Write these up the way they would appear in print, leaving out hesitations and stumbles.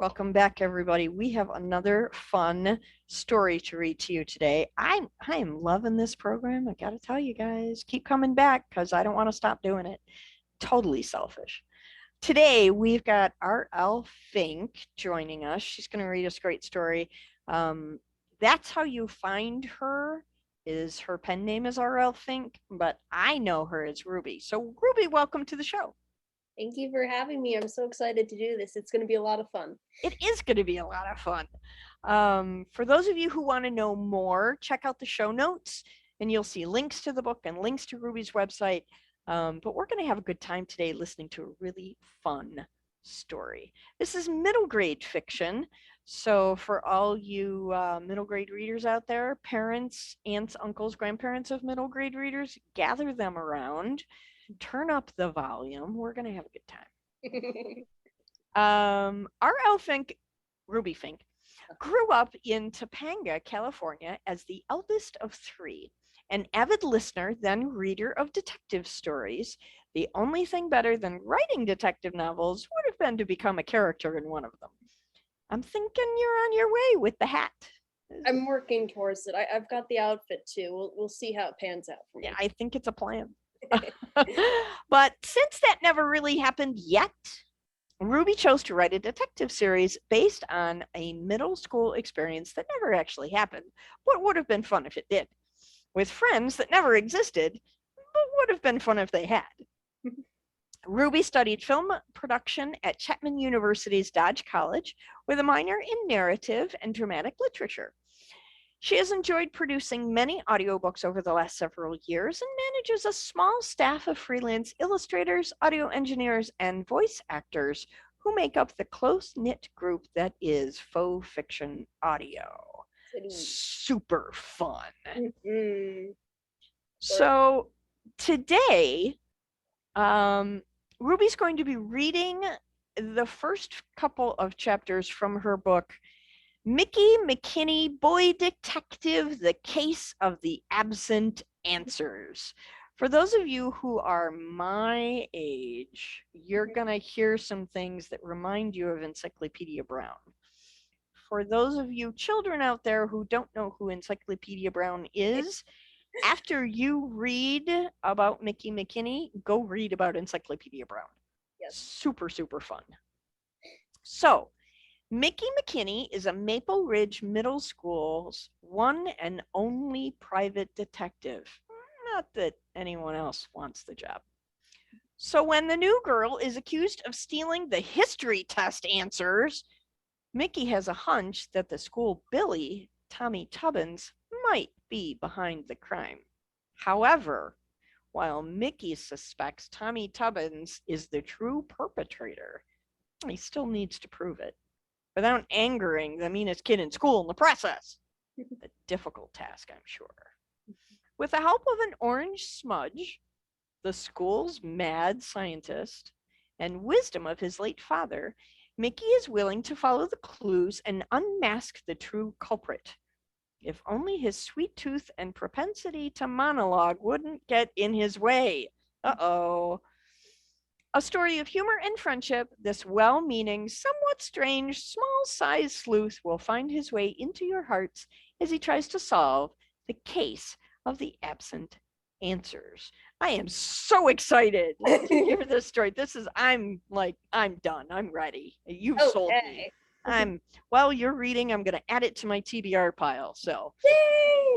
Welcome back, everybody. We have another fun story to read to you today. I am loving this program. I got to tell you guys, keep coming back because I don't want to stop doing it. Totally selfish. Today, we've got R.L. Fink joining us. She's going to read us a great story. That's how you find her. Is her pen name is R.L. Fink, but I know her as Ruby. So, Ruby, welcome to the show. Thank you for having me. I'm so excited to do this. It's going to be a lot of fun. It is going to be a lot of fun. For those of you who want to know more, check out the show notes and you'll see links to the book and links to Ruby's website. But we're going to have a good time today listening to a really fun story. This is middle grade fiction. So for all you middle grade readers out there, parents, aunts, uncles, grandparents of middle grade readers, gather them around, turn up the volume. We're going to have a good time. R.L. Fink, Ruby Fink, grew up in Topanga, California as the eldest of three, an avid listener, then reader of detective stories. The only thing better than writing detective novels would have been to become a character in one of them. I'm thinking you're on your way with the hat. I'm working towards it. I've got the outfit too. We'll see how it pans out for me. Yeah, I think it's a plan. But since that never really happened yet, Ruby chose to write a detective series based on a middle school experience that never actually happened, but would have been fun if it did, with friends that never existed, but would have been fun if they had. Ruby studied film production at Chapman University's Dodge College with a minor in narrative and dramatic literature. She has enjoyed producing many audiobooks over the last several years and manages a small staff of freelance illustrators, audio engineers, and voice actors who make up the close-knit group that is Faux Fiction Audio. Super fun. Mm-hmm. So today, Ruby's going to be reading the first couple of chapters from her book, Mickey McKinney, Boy Detective, The Case of the Absent Answers. For those of you who are my age, you're going to hear some things that remind you of Encyclopedia Brown. For those of you children out there who don't know who Encyclopedia Brown is, after you read about Mickey McKinney, go read about Encyclopedia Brown. Yes. Super, super fun. So, Mickey McKinney is a Maple Ridge Middle School's one and only private detective. Not that anyone else wants the job. So when the new girl is accused of stealing the history test answers, Mickey has a hunch that the school bully, Tommy Tubbins, might be behind the crime. However, while Mickey suspects Tommy Tubbins is the true perpetrator, he still needs to prove it without angering the meanest kid in school in the process. A difficult task, I'm sure. With the help of an orange smudge, the school's mad scientist, and wisdom of his late father, Mickey is willing to follow the clues and unmask the true culprit. If only his sweet tooth and propensity to monologue wouldn't get in his way. Uh-oh. A story of humor and friendship, this well-meaning, somewhat strange, small-sized sleuth will find his way into your hearts as he tries to solve the case of the absent answers. I am so excited to hear this story. I'm done. I'm ready. You've sold me. While you're reading, I'm going to add it to my TBR pile. So,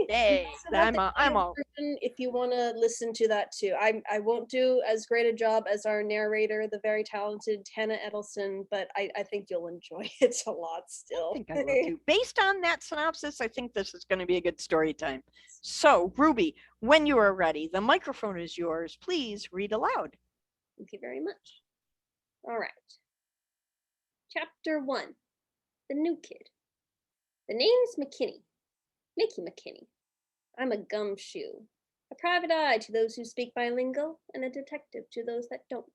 yay! I'm all. If you want to listen to that too, I won't do as great a job as our narrator, the very talented Hannah Edelson, but I think you'll enjoy it a lot still. I think I will too. Based on that synopsis, I think this is going to be a good story time. So, Ruby, when you are ready, the microphone is yours. Please read aloud. Thank you very much. All right. Chapter 1. The New Kid. The name's McKinney. Mickey McKinney. I'm a gumshoe. A private eye to those who speak my lingo, and a detective to those that don't.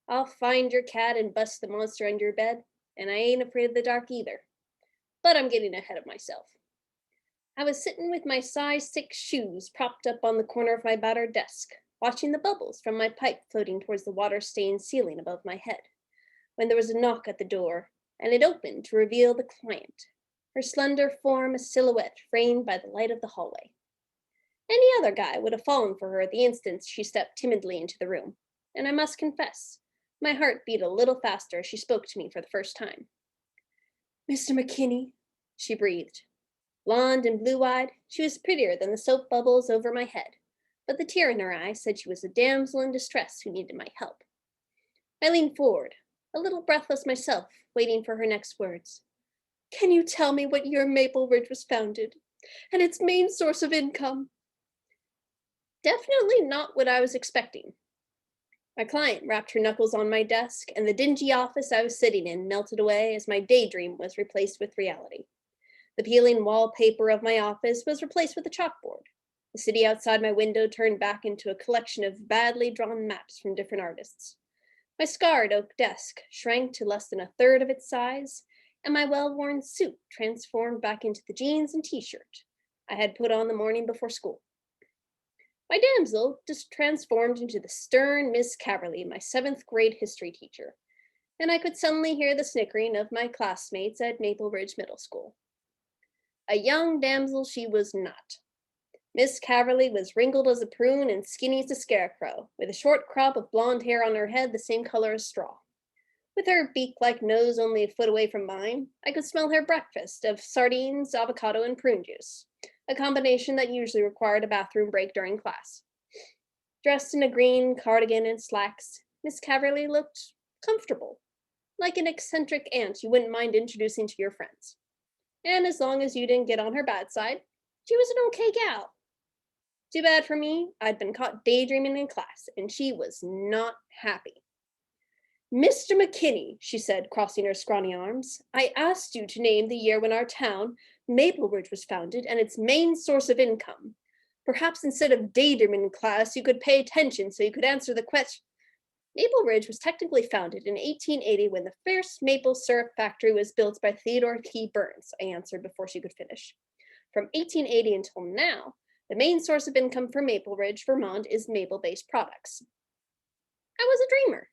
I'll find your cat and bust the monster under your bed, and I ain't afraid of the dark either. But I'm getting ahead of myself. I was sitting with my size 6 shoes propped up on the corner of my battered desk, watching the bubbles from my pipe floating towards the water-stained ceiling above my head, when there was a knock at the door. and it opened to reveal the client, her slender form a silhouette framed by the light of the hallway. Any other guy would have fallen for her at the instant she stepped timidly into the room, and I must confess, my heart beat a little faster as she spoke to me for the first time. "Mr. McKinney," she breathed. Blonde and blue-eyed, she was prettier than the soap bubbles over my head, but the tear in her eye said she was a damsel in distress who needed my help. I leaned forward, a little breathless myself, waiting for her next words. "Can you tell me what year Maple Ridge was founded, and its main source of income?" Definitely not what I was expecting. My client rapped her knuckles on my desk, and the dingy office I was sitting in melted away as my daydream was replaced with reality. The peeling wallpaper of my office was replaced with a chalkboard. The city outside my window turned back into a collection of badly drawn maps from different artists. My scarred oak desk shrank to less than a third of its size, and my well-worn suit transformed back into the jeans and t-shirt I had put on the morning before school. My damsel just transformed into the stern Miss Caverly, my 7th grade history teacher, and I could suddenly hear the snickering of my classmates at Maple Ridge Middle School. A young damsel she was not. Miss Caverly was wrinkled as a prune and skinny as a scarecrow, with a short crop of blonde hair on her head the same color as straw. With her beak-like nose only a foot away from mine, I could smell her breakfast of sardines, avocado, and prune juice, a combination that usually required a bathroom break during class. Dressed in a green cardigan and slacks, Miss Caverly looked comfortable, like an eccentric aunt you wouldn't mind introducing to your friends. And as long as you didn't get on her bad side, she was an okay gal. Too bad for me, I'd been caught daydreaming in class, and she was not happy. "Mr. McKinney," she said, crossing her scrawny arms, "I asked you to name the year when our town, Maple Ridge, was founded and its main source of income. Perhaps instead of daydreaming in class, you could pay attention so you could answer the question." Maple Ridge was technically founded in 1880 when the first maple syrup factory was built by Theodore T. Burns, I answered before she could finish. From 1880 until now, the main source of income for Maple Ridge, Vermont, is maple-based products. I was a dreamer.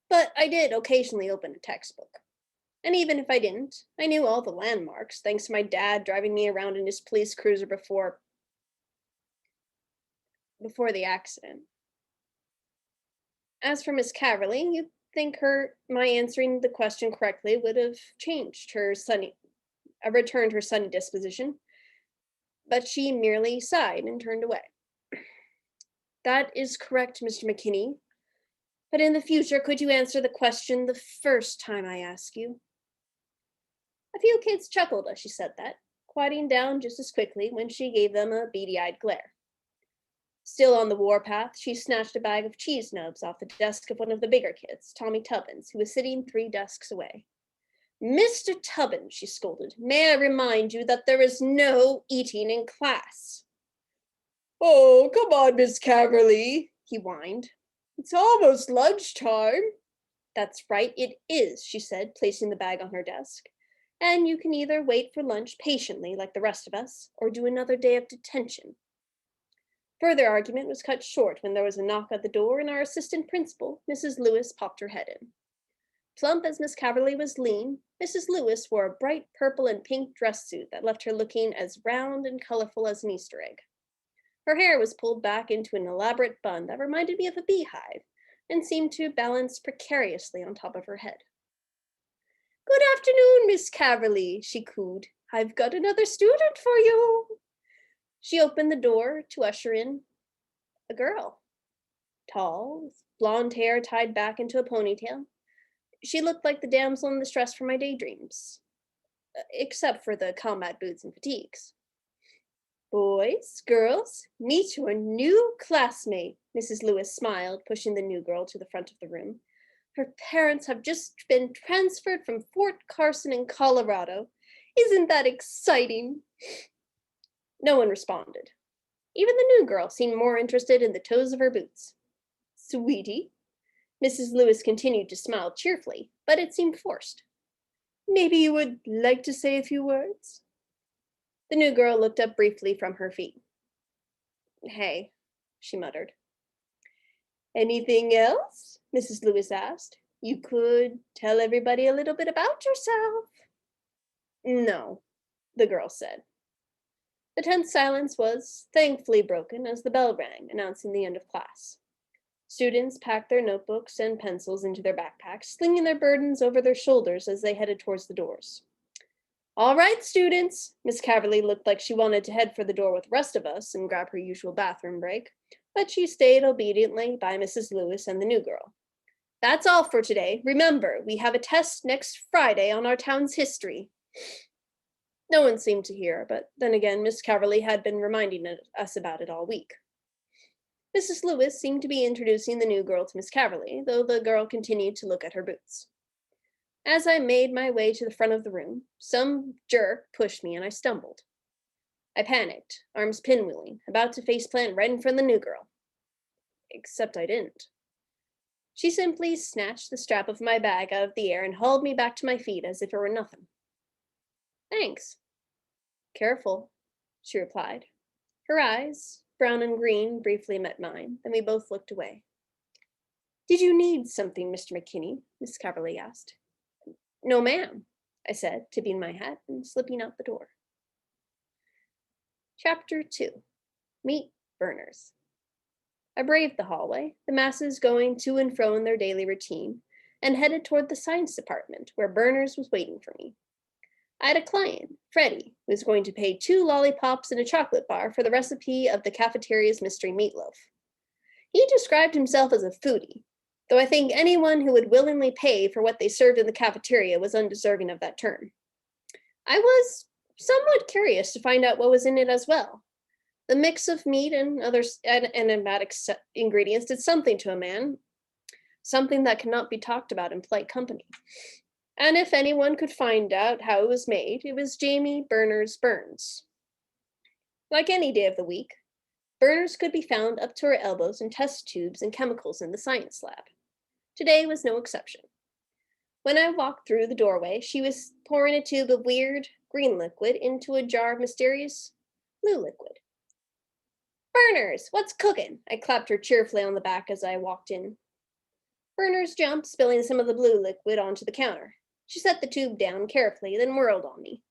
But I did occasionally open a textbook. And even if I didn't, I knew all the landmarks, thanks to my dad driving me around in his police cruiser before the accident. As for Miss Caverly, you'd think my answering the question correctly would have returned her sunny disposition, but she merely sighed and turned away. "That is correct, Mr. McKinney. But in the future, could you answer the question the first time I ask you?" A few kids chuckled as she said that, quieting down just as quickly when she gave them a beady-eyed glare. Still on the warpath, she snatched a bag of cheese nubs off the desk of one of the bigger kids, Tommy Tubbins, who was sitting 3 desks away. "Mr. Tubbins," she scolded, "may I remind you that there is no eating in class?" "Oh, come on, Miss Caverly," he whined. "It's almost lunchtime." "That's right, it is," she said, placing the bag on her desk. "And you can either wait for lunch patiently like the rest of us, or do another day of detention." Further argument was cut short when there was a knock at the door and our assistant principal, Mrs. Lewis, popped her head in. Plump as Miss Caverly was lean, Mrs. Lewis wore a bright purple and pink dress suit that left her looking as round and colorful as an Easter egg. Her hair was pulled back into an elaborate bun that reminded me of a beehive and seemed to balance precariously on top of her head. "Good afternoon, Miss Caverly," she cooed. "I've got another student for you." She opened the door to usher in a girl. Tall, with blonde hair tied back into a ponytail, she looked like the damsel in distress from my daydreams, except for the combat boots and fatigues. "Boys, girls, meet your new classmate," Mrs. Lewis smiled, pushing the new girl to the front of the room. "Her parents have just been transferred from Fort Carson in Colorado. Isn't that exciting?" No one responded. Even the new girl seemed more interested in the toes of her boots. "Sweetie," Mrs. Lewis continued to smile cheerfully, but it seemed forced. "Maybe you would like to say a few words?" The new girl looked up briefly from her feet. "Hey," she muttered. "Anything else?" Mrs. Lewis asked. You could tell everybody a little bit about yourself. No, the girl said. The tense silence was thankfully broken as the bell rang, announcing the end of class. Students packed their notebooks and pencils into their backpacks, slinging their burdens over their shoulders as they headed towards the doors. All right, students. Miss Caverly looked like she wanted to head for the door with the rest of us and grab her usual bathroom break, but she stayed obediently by Mrs. Lewis and the new girl. That's all for today. Remember, we have a test next Friday on our town's history. No one seemed to hear, but then again, Miss Caverly had been reminding us about it all week. Mrs. Lewis seemed to be introducing the new girl to Miss Caverly, though the girl continued to look at her boots. As I made my way to the front of the room, some jerk pushed me and I stumbled. I panicked, arms pinwheeling, about to faceplant right in front of the new girl. Except I didn't. She simply snatched the strap of my bag out of the air and hauled me back to my feet as if it were nothing. Thanks. Careful, she replied. Her eyes, brown and green, briefly met mine, then we both looked away. Did you need something, Mr. McKinney? Miss Caverly asked. No, ma'am, I said, tipping my hat and slipping out the door. Chapter 2. Meet Burners. I braved the hallway, the masses going to and fro in their daily routine, and headed toward the science department, where Burners was waiting for me. I had a client, Freddie, who was going to pay 2 lollipops and a chocolate bar for the recipe of the cafeteria's mystery meatloaf. He described himself as a foodie, though I think anyone who would willingly pay for what they served in the cafeteria was undeserving of that term. I was somewhat curious to find out what was in it as well. The mix of meat and other aromatic ingredients did something to a man, something that cannot be talked about in polite company. And if anyone could find out how it was made, it was Jamie Burners Burns. Like any day of the week, Burners could be found up to her elbows in test tubes and chemicals in the science lab. Today was no exception. When I walked through the doorway, she was pouring a tube of weird green liquid into a jar of mysterious blue liquid. Burners, what's cooking? I clapped her cheerfully on the back as I walked in. Burners jumped, spilling some of the blue liquid onto the counter. She set the tube down carefully, then whirled on me.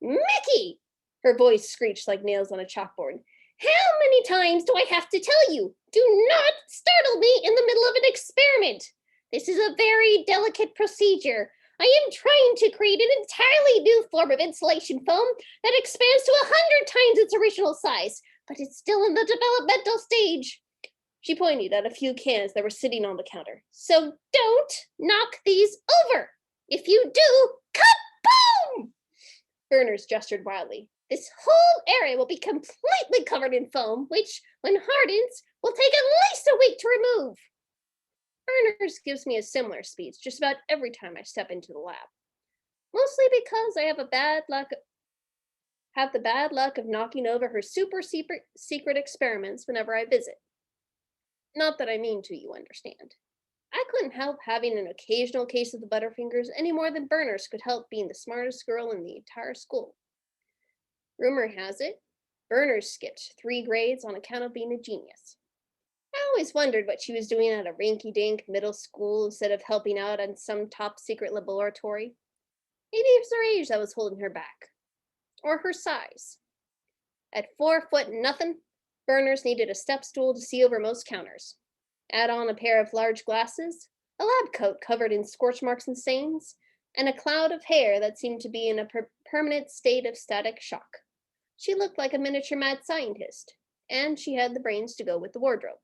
Mickey! Her voice screeched like nails on a chalkboard. How many times do I have to tell you? Do not startle me in the middle of an experiment. This is a very delicate procedure. I am trying to create an entirely new form of insulation foam that expands to 100 times its original size, but it's still in the developmental stage. She pointed at a few cans that were sitting on the counter. So don't knock these over. If you do, kaboom! Burners gestured wildly. This whole area will be completely covered in foam, which, when hardens, will take at least a week to remove. Burners gives me a similar speech just about every time I step into the lab. Mostly because I have the bad luck of knocking over her super secret experiments whenever I visit. Not that I mean to, you understand. I couldn't help having an occasional case of the Butterfingers any more than Burners could help being the smartest girl in the entire school. Rumor has it, Burners skipped 3 grades on account of being a genius. I always wondered what she was doing at a rinky-dink middle school instead of helping out in some top-secret laboratory. Maybe it was her age that was holding her back. Or her size. At 4 foot nothing, Burners needed a step stool to see over most counters. Add on a pair of large glasses, a lab coat covered in scorch marks and stains, and a cloud of hair that seemed to be in a permanent state of static shock. She looked like a miniature mad scientist, and she had the brains to go with the wardrobe.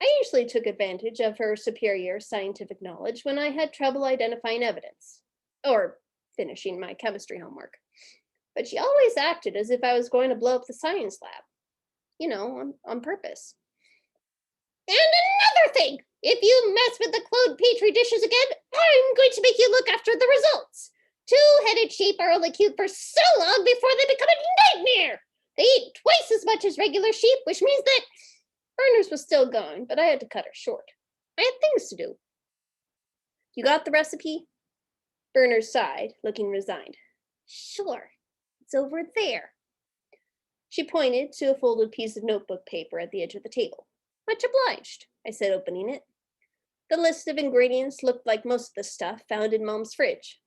I usually took advantage of her superior scientific knowledge when I had trouble identifying evidence, or finishing my chemistry homework. But she always acted as if I was going to blow up the science lab. You know, on purpose. And another thing! If you mess with the cloned petri dishes again, I'm going to make you look after the results. 2-headed sheep are only cute for so long before they become a nightmare. They eat twice as much as regular sheep, which means that Burners was still going, but I had to cut her short. I had things to do. You got the recipe? Burners sighed, looking resigned. Sure, it's over there. She pointed to a folded piece of notebook paper at the edge of the table. Much obliged, I said, opening it. The list of ingredients looked like most of the stuff found in Mom's fridge.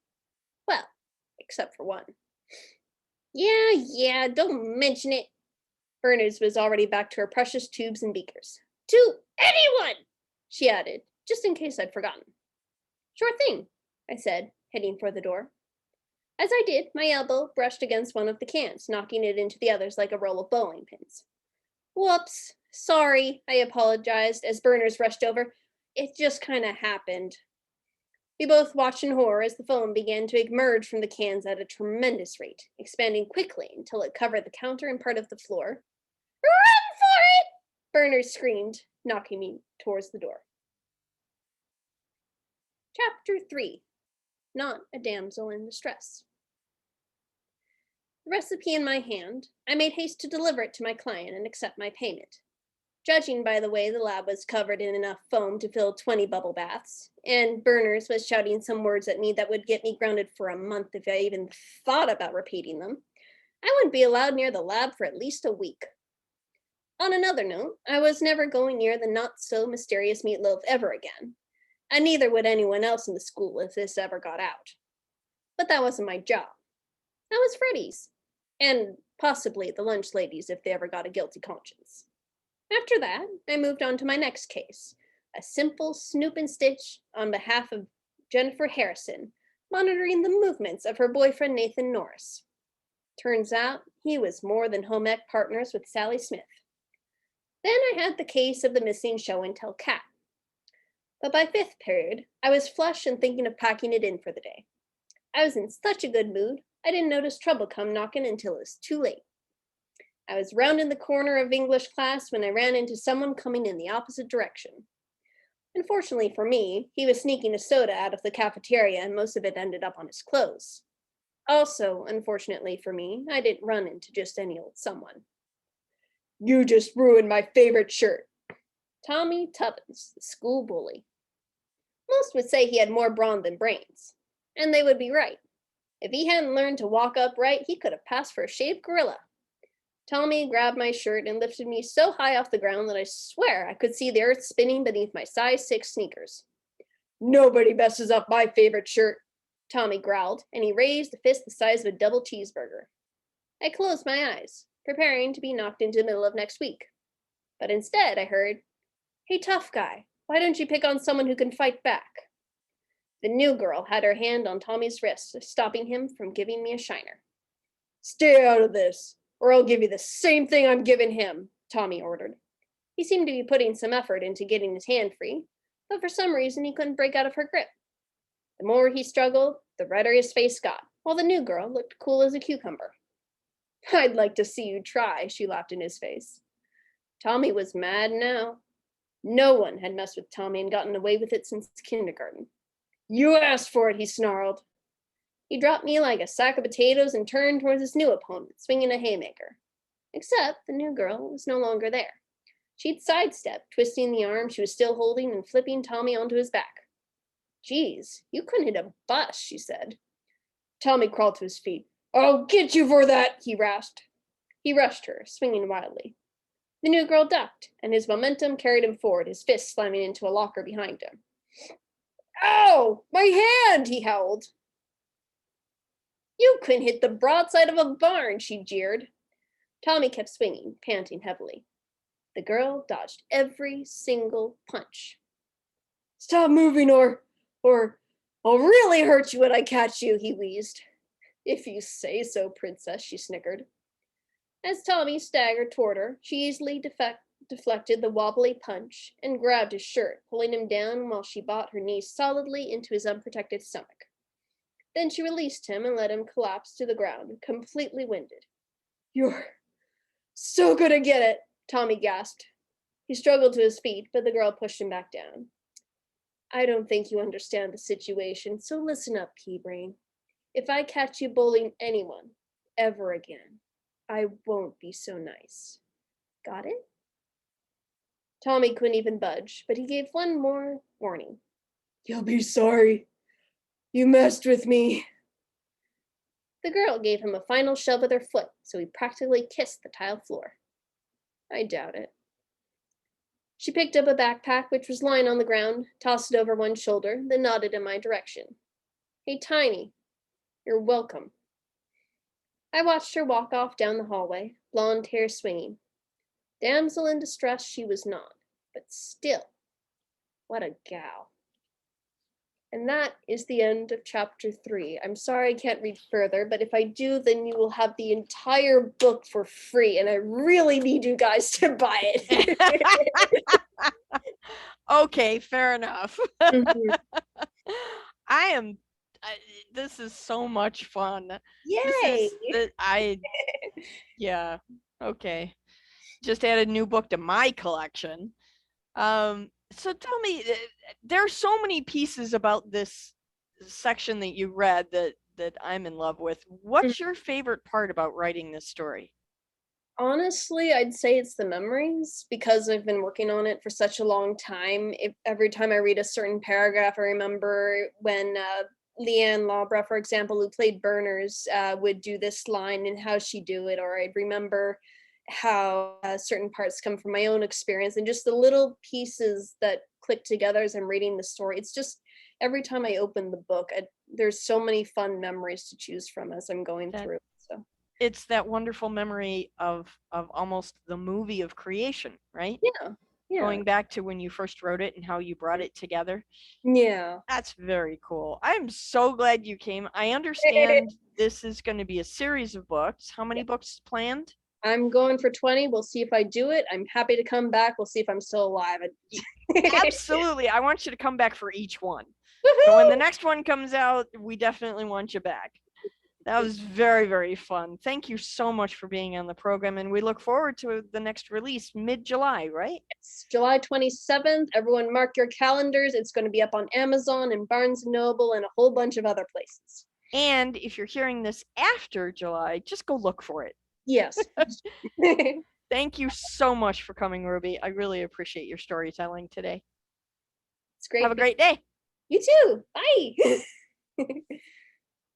Well, except for one. Yeah, don't mention it. Berners was already back to her precious tubes and beakers. To anyone, she added, just in case I'd forgotten. Sure thing, I said, heading for the door. As I did, my elbow brushed against one of the cans, knocking it into the others like a roll of bowling pins. Whoops, sorry, I apologized as Berners rushed over. It just kind of happened. We both watched in horror as the foam began to emerge from the cans at a tremendous rate, expanding quickly until it covered the counter and part of the floor. Run for it! Berners screamed, knocking me towards the door. Chapter 3. Not a Damsel in Distress. The recipe in my hand, I made haste to deliver it to my client and accept my payment. Judging by the way the lab was covered in enough foam to fill 20 bubble baths, and Berners was shouting some words at me that would get me grounded for a month if I even thought about repeating them, I wouldn't be allowed near the lab for at least a week. On another note, I was never going near the not-so-mysterious meatloaf ever again, and neither would anyone else in the school if this ever got out. But that wasn't my job. That was Freddie's, and possibly the lunch ladies if they ever got a guilty conscience. After that, I moved on to my next case, a simple snoop and stitch on behalf of Jennifer Harrison, monitoring the movements of her boyfriend Nathan Norris. Turns out he was more than home ec partners with Sally Smith. Then I had the case of the missing show and tell cat. But by fifth period, I was flush and thinking of packing it in for the day. I was in such a good mood, I didn't notice trouble come knocking until it was too late. I was rounding the corner of English class when I ran into someone coming in the opposite direction. Unfortunately for me, he was sneaking a soda out of the cafeteria and most of it ended up on his clothes. Also, unfortunately for me, I didn't run into just any old someone. You just ruined my favorite shirt. Tommy Tubbins, the school bully. Most would say he had more brawn than brains. And they would be right. If he hadn't learned to walk upright, he could have passed for a shaved gorilla. Tommy grabbed my shirt and lifted me so high off the ground that I swear I could see the earth spinning beneath my size 6 sneakers. Nobody messes up my favorite shirt, Tommy growled, and he raised a fist the size of a double cheeseburger. I closed my eyes, preparing to be knocked into the middle of next week. But instead I heard, Hey, tough guy, why don't you pick on someone who can fight back? The new girl had her hand on Tommy's wrist, stopping him from giving me a shiner. Stay out of this, or I'll give you the same thing I'm giving him, Tommy ordered. He seemed to be putting some effort into getting his hand free, but for some reason he couldn't break out of her grip. The more he struggled, the redder his face got, while the new girl looked cool as a cucumber. I'd like to see you try, she laughed in his face. Tommy was mad now. No one had messed with Tommy and gotten away with it since kindergarten. You asked for it, he snarled. He dropped me like a sack of potatoes and turned towards his new opponent, swinging a haymaker. Except the new girl was no longer there. She'd sidestepped, twisting the arm she was still holding and flipping Tommy onto his back. Geez, you couldn't hit a bus, she said. Tommy crawled to his feet. I'll get you for that, he rasped. He rushed her, swinging wildly. The new girl ducked, and his momentum carried him forward, his fist slamming into a locker behind him. Ow! My hand, he howled. You couldn't hit the broadside of a barn, she jeered. Tommy kept swinging, panting heavily. The girl dodged every single punch. Stop moving or I'll really hurt you when I catch you, he wheezed. If you say so, princess, she snickered. As Tommy staggered toward her, she easily deflected the wobbly punch and grabbed his shirt, pulling him down while she bought her knees solidly into his unprotected stomach. Then she released him and let him collapse to the ground, completely winded. You're so gonna get it, Tommy gasped. He struggled to his feet, but the girl pushed him back down. I don't think you understand the situation, so listen up, Keybrain. If I catch you bullying anyone, ever again, I won't be so nice. Got it? Tommy couldn't even budge, but he gave one more warning. You'll be sorry. You messed with me. The girl gave him a final shove with her foot, so he practically kissed the tile floor. I doubt it. She picked up a backpack which was lying on the ground, tossed it over one shoulder, then nodded in my direction. Hey, Tiny, you're welcome. I watched her walk off down the hallway, blonde hair swinging. Damsel in distress she was not, but still, what a gal. And that is the end of chapter 3. I'm sorry I can't read further, but if I do, then you will have the entire book for free, and I really need you guys to buy it. Okay, fair enough. Mhm. This is so much fun. Yay! Yeah, okay. Just added a new book to my collection. So tell me, there are so many pieces about this section that you read that I'm in love with. What's your favorite part about writing this story? Honestly, I'd say it's the memories because I've been working on it for such a long time. Every time I read a certain paragraph, I remember when Leanne Lawbra, for example, who played Berners, would do this line and how she do it, or I'd remember how certain parts come from my own experience and just the little pieces that click together as I'm reading the story. It's just every time I open the book, there's so many fun memories to choose from as I'm going through. So it's that wonderful memory of almost the movie of creation, right? yeah, Going back to when you first wrote it and how you brought it together. yeah. That's very cool. I'm so glad you came. I understand this is going to be a series of books. How many books planned? I'm going for 20. We'll see if I do it. I'm happy to come back. We'll see if I'm still alive. Absolutely. I want you to come back for each one. Woohoo! So when the next one comes out, we definitely want you back. That was very, very fun. Thank you so much for being on the program. And we look forward to the next release mid-July, right? It's July 27th. Everyone mark your calendars. It's going to be up on Amazon and Barnes & Noble and a whole bunch of other places. And if you're hearing this after July, just go look for it. Yes. Thank you so much for coming, Ruby. I really appreciate your storytelling today. It's great. Have a great day. You too. Bye.